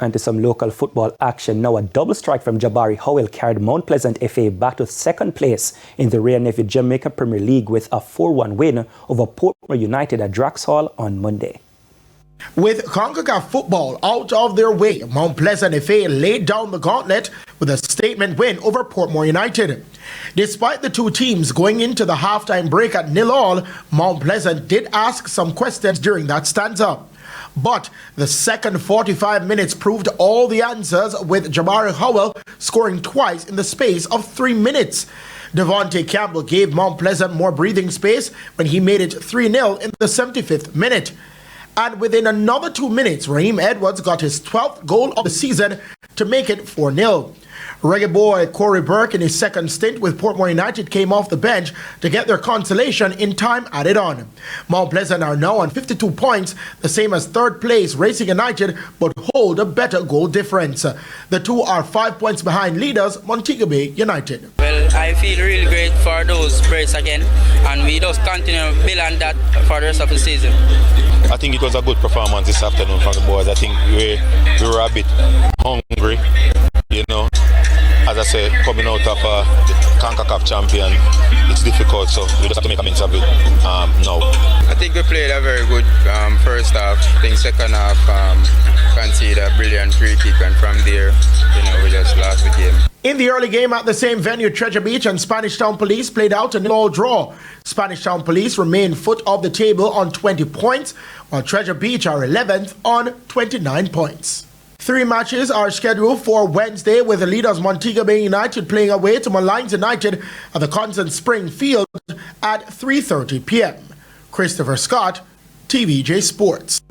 And to some local football action, now a double strike from Jabari Howell carried Mount Pleasant FA back to second place in the Rare Nephew Jamaica Premier League with a 4-1 win over Portmore United at Draxhall on Monday. With CONCACAF football out of their way, Mount Pleasant FA laid down the gauntlet with a statement win over Portmore United. Despite the two teams going into the halftime break at 0-0, Mount Pleasant did ask some questions during that stanza. But the second 45 minutes proved all the answers, with Jabari Howell scoring twice in the space of 3 minutes. Devontae Campbell gave Mount Pleasant more breathing space when he made it 3-0 in the 75th minute. And within another 2 minutes, Raheem Edwards got his 12th goal of the season to make it 4-0. Reggae boy Corey Burke in his second stint with Portmore United came off the bench to get their consolation in time added on. Mount Pleasant are now on 52 points, the same as third place Racing United, but hold a better goal difference. The two are 5 points behind leaders Montego Bay United. Well, I feel really great for those breaks again, and we just continue to build on that for the rest of the season. I think it was a good performance this afternoon from the boys. I think we were a bit hungry, you know. As I said, coming out of the CONCACAF champion, it's difficult, so we just have to make amends of it now. I think we played a very good first half. I think second half, conceded a brilliant free kick, and from there, we just lost the game. In the early game at the same venue, Treasure Beach and Spanish Town Police played out a 0-0 draw. Spanish Town Police remain foot of the table on 20 points, while Treasure Beach are 11th on 29 points. 3 matches are scheduled for Wednesday, with the leaders Montego Bay United playing away to Malines United at the Constant Spring Field at 3:30 p.m. Christopher Scott, TVJ Sports.